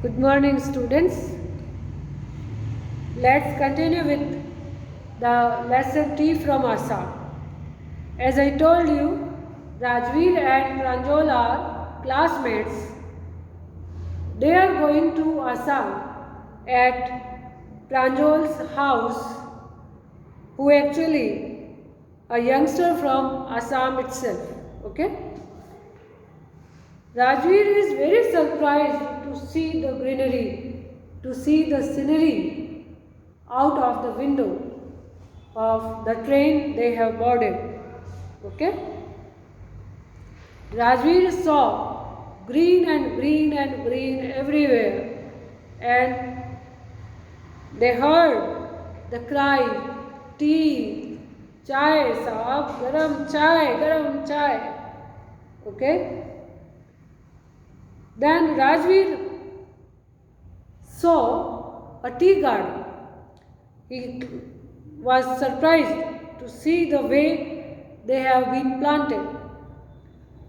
Good morning, students. Let's continue with the lesson Tea from Assam. As I told you, Rajveer and Pranjal are classmates. They are going to Assam at Pranjal's house, who actually a youngster from Assam itself. Okay? Rajveer is very surprised to see the greenery, to see the scenery out of the window of the train they have boarded. Okay? Rajveer saw green and green and green everywhere, and they heard the cry, tea, chai, saab, garam chai, garam chai. Okay? Then Rajveer saw a tea garden. He was surprised to see the way they have been planted.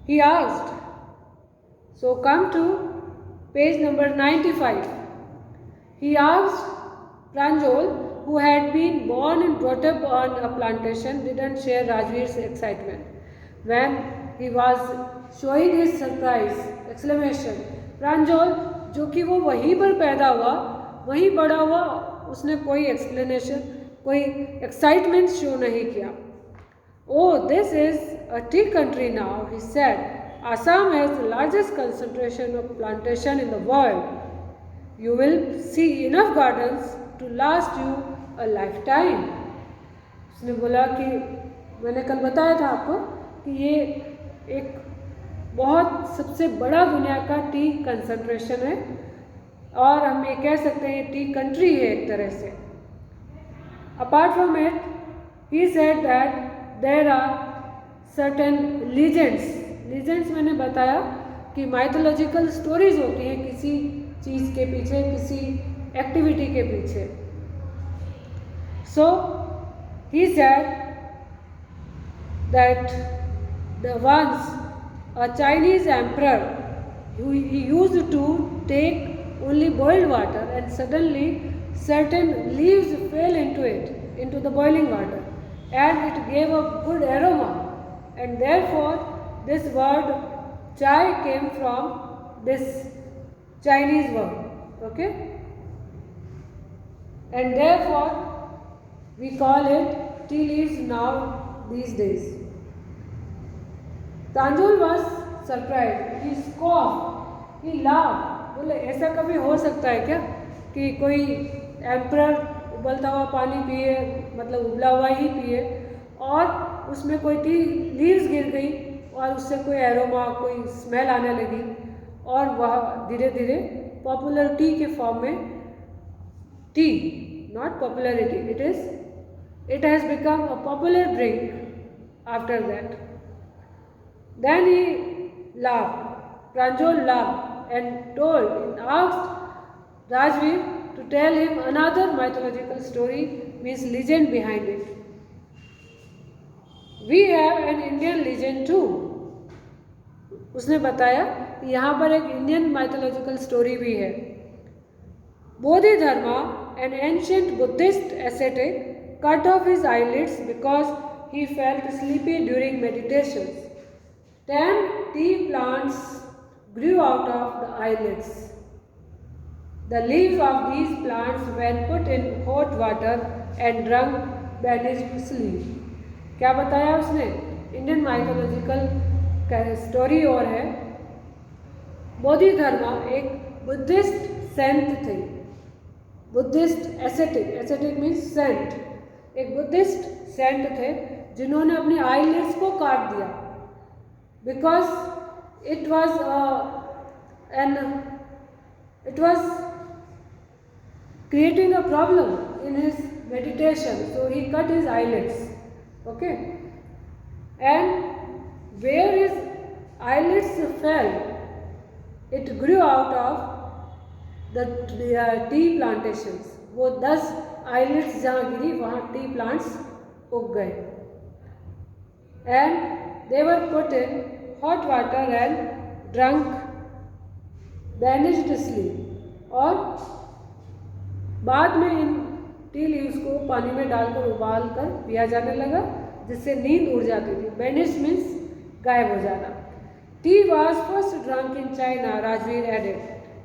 He asked, so come to page number 95. He asked Pranjal, who had been born and brought up on a plantation, didn't share Rajveer's excitement. When he was showing his surprise, exclamation, प्रांजल जो कि वो वहीं पर पैदा हुआ, वहीं बड़ा हुआ, उसने कोई एक्सप्लेनेशन, कोई एक्साइटमेंट शो नहीं किया. Oh, this is a tea country now, he said. Assam has the largest concentration of plantation in the world. You will see enough gardens to last you a lifetime. उसने बोला कि मैंने कल बताया था आपको कि ये एक बहुत सबसे बड़ा दुनिया का टी कंसंट्रेशन है और हम ये कह सकते हैं टी कंट्री है एक तरह से. Apart from it he said that there are certain legends मैंने बताया कि माइथोलॉजिकल स्टोरीज होती हैं किसी चीज़ के पीछे, किसी एक्टिविटी के पीछे. So he said that the once a Chinese emperor he used to take only boiled water, and suddenly certain leaves fell into the boiling water, and it gave a good aroma, and therefore this word chai came from this Chinese word. Okay, and therefore we call it tea leaves now these days. Pranjal was surprised. He scoffed. He laughed. बोले ऐसा कभी हो सकता है क्या कि कोई emperor उबलता हुआ पानी पिए, मतलब उबला हुआ ही पिए, और उसमें कोई टी लीव्स गिर गई और उससे कोई एरोमा, कोई स्मेल आने लगी, और वह धीरे धीरे पॉपुलर टी के फॉर्म में T, not popularity, it has become a popular drink after that. Then he laughed. Pranjal laughed and asked Rajveer to tell him another mythological story, means legend behind it. We have an Indian legend too. उसने बताया कि यहाँ पर एक Indian mythological story भी है. Bodhidharma, an ancient Buddhist ascetic, cut off his eyelids because he felt sleepy during meditations. 10 tea plants grew out of the eyelids. The leaves of these plants, when put in hot water and drunk, vanished sleep. क्या बताया उसने? Indian mythological story और है. बोधिधर्मा एक Buddhist Saint थे, Buddhist acidic means Saint, एक Buddhist Saint थे जिन्होंने अपनी आईलिड्स को काट दिया because it was creating a problem in his meditation, so he cut his eyelids. Okay, and where his eyelids fell, it grew out of the tea plantations. वो 10 eyelids जहाँ गिरी वहाँ T plants उग गए, and they were put in hot water and drunk, vanished sleep, और बाद में इन tea leaves को पानी में डालकर उबाल कर पिया जाने लगा, जिससे नींद उड़ जाती थी। वेनिश मीन्स गायब हो जाना। Tea was first drunk in China, Rajveer added,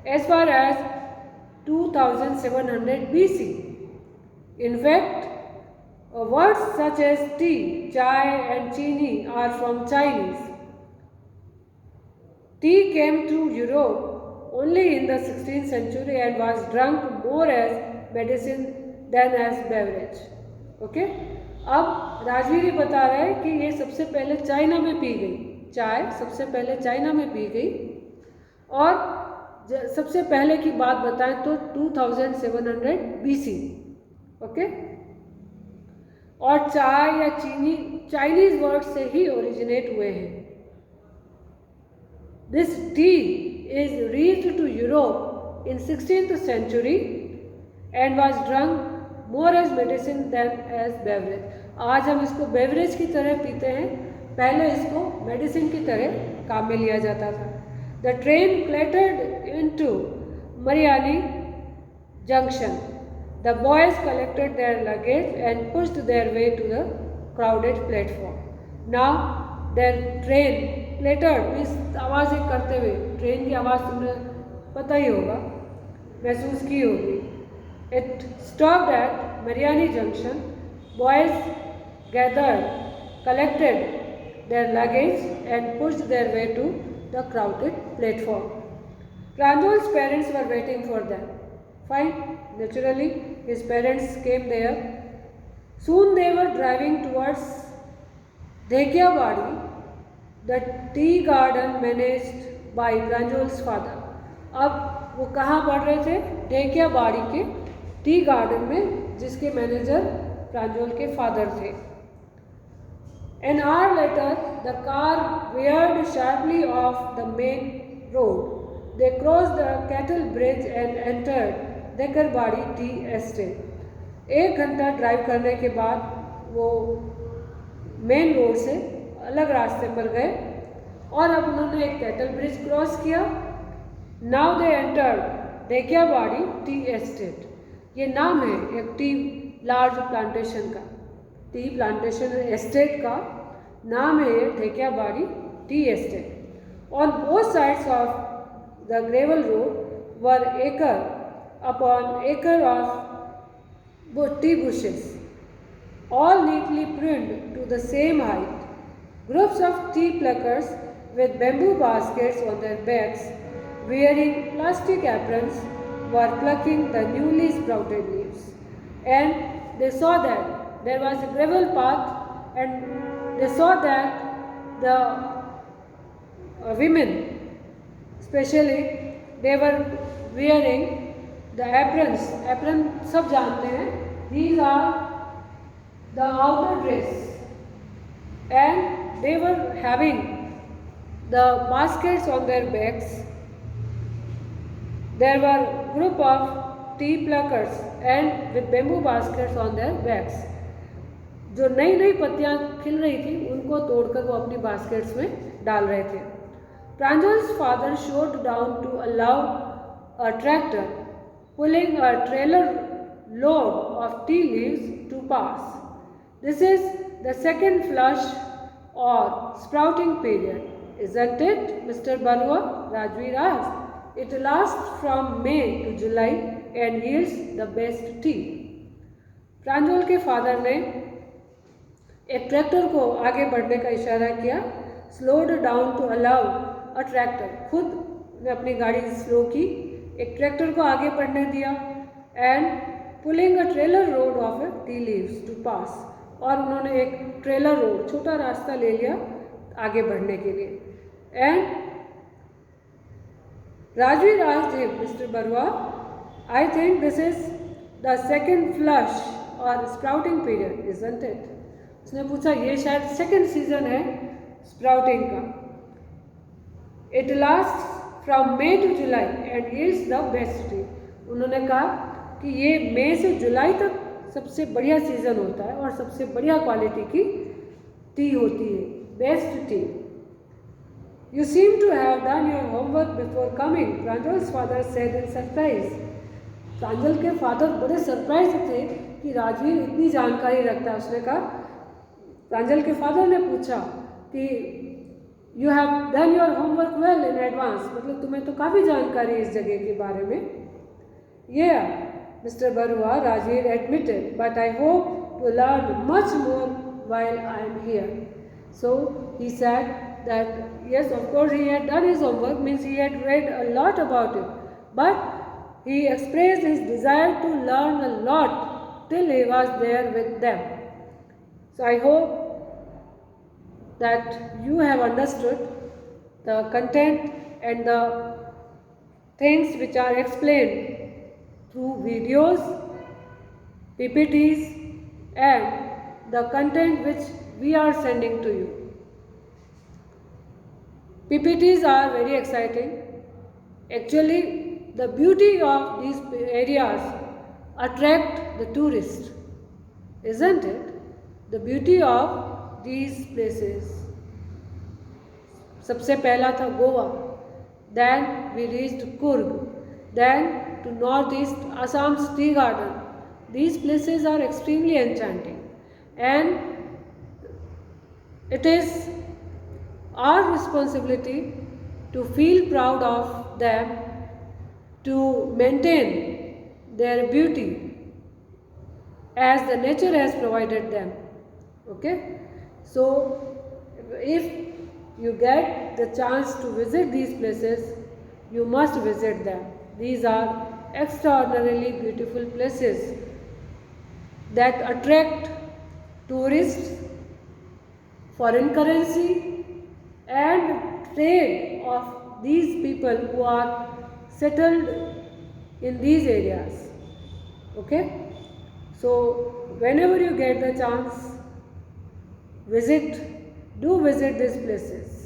as far as 2700 BC. In fact, words such as tea, chai and chini are from Chinese. Tea came to Europe only in the 16th century and was drunk more as medicine than as beverage. Okay? अब राजवीर बता रहे हैं कि ये सबसे पहले China में P गई, चाय सबसे पहले चाइना में पी गई, और सबसे पहले की बात बताएं तो 2700 BC. ओके? और चाय या चीनी चाइनीज वर्ड से ही ओरिजिनेट हुए हैं। This tea is reached to Europe in 16th century and was drunk more as medicine than as beverage. आज हम इसको बेवरेज की तरह पीते हैं, पहले इसको मेडिसिन की तरह काम में लिया जाता था। The train clattered into Mariani Junction. The boys collected their luggage and pushed their way to the crowded platform. Now their train clattered means आवाज़ें करते हुए, ट्रेन की आवाज़ तुमने पता ही होगा, महसूस की होगी। It stopped at Mariani Junction. Boys gathered, collected their luggage and pushed their way to the crowded platform. Pranjal's parents were waiting for them. Fine, naturally, his parents came there. Soon they were driving towards Dhekiawadi, the tea garden managed by Pranjal's father. अब वो कहाँ बढ़ रहे थे? ढेकियाबाड़ी के tea garden में, जिसके manager प्रांजल के फादर थे। An hour later, the car veered sharply off the main road. They crossed the cattle bridge and entered Dekarbadi tea estate. 1 घंटा ड्राइव करने के बाद वो मेन रोड से अलग रास्ते पर गए और अब उन्होंने एक कैटल ब्रिज क्रॉस किया। Now they entered Dhekiabari tea estate. ये नाम है एक टी लार्ज प्लांटेशन का, टी प्लांटेशन एस्टेट का नाम है Dhekiabari tea estate. On both sides of the gravel road were acre upon acre of tea bushes, all neatly pruned to the same height. Groups of tea pluckers with bamboo baskets on their backs, wearing plastic aprons, were plucking the newly sprouted leaves. And they saw that there was a gravel path, and they saw that the women, especially, they were wearing the aprons. Apron सब जानते हैं. These are the outer dress, and they were having the baskets on their backs. There were group of tea pluckers and with bamboo baskets on their backs. जो नई नई पत्तियां खिल रही थी उनको तोड़कर वो अपनी बास्केट्स में डाल रहे थे। Pranjal's father showed down to allow a tractor pulling a trailer load of tea leaves to pass. This is the second flush or sprouting period, isn't it, Mr. Barua? Rajveer asked. It lasts from May to July and yields the best tea. प्रांजल के father ने एक tractor को आगे बढ़ने का इशारा किया। Slowed down to allow a tractor, खुद ने अपनी गाड़ी स्लो की, एक ट्रैक्टर को आगे बढ़ने दिया। And pulling a trailer load of a tea leaves to pass, और उन्होंने एक ट्रेलर रोड, छोटा रास्ता ले लिया आगे बढ़ने के लिए। And Rajveer asked him, Mr. Barua, I think this is the second flush or sprouting period, isn't it? उसने पूछा ये शायद सेकेंड सीजन है स्प्राउटिंग का। It lasts from May to July and yields the best tea. उन्होंने कहा कि ये मई से जुलाई तक सबसे बढ़िया सीजन होता है और सबसे बढ़िया क्वालिटी की टी होती है, best T. You seem to have done your homework before coming, Pranjal's father said in surprise. प्रांजल के फादर बड़े सरप्राइज थे कि राजवीर इतनी जानकारी रखता है। उसने कहा, प्रांजल के फादर ने पूछा कि you have done your homework well in advance, मतलब तुम्हें तो काफ़ी जानकारी है इस जगह के बारे में। ये mister Barua, Rajveer admitted, but I hope to learn much more while I am here. So he said that yes, of course he had done his homework, means he had read a lot about it, but he expressed his desire to learn a lot till he was there with them. So I hope that you have understood the content and the things which are explained through videos, PPTs and the content which we are sending to you. PPTs are very exciting. Actually, the beauty of these areas attract the tourists, isn't it? The beauty of these places. सबसे पहला था Goa, then we reached Kurg, then to northeast Assam's tea garden. These places are extremely enchanting. And it is our responsibility to feel proud of them, to maintain their beauty as the nature has provided them. Okay, so if you get the chance to visit these places, you must visit them. These are extraordinarily beautiful places that attract tourists, foreign currency and trade of these people who are settled in these areas. Okay, so whenever you get the chance, do visit these places.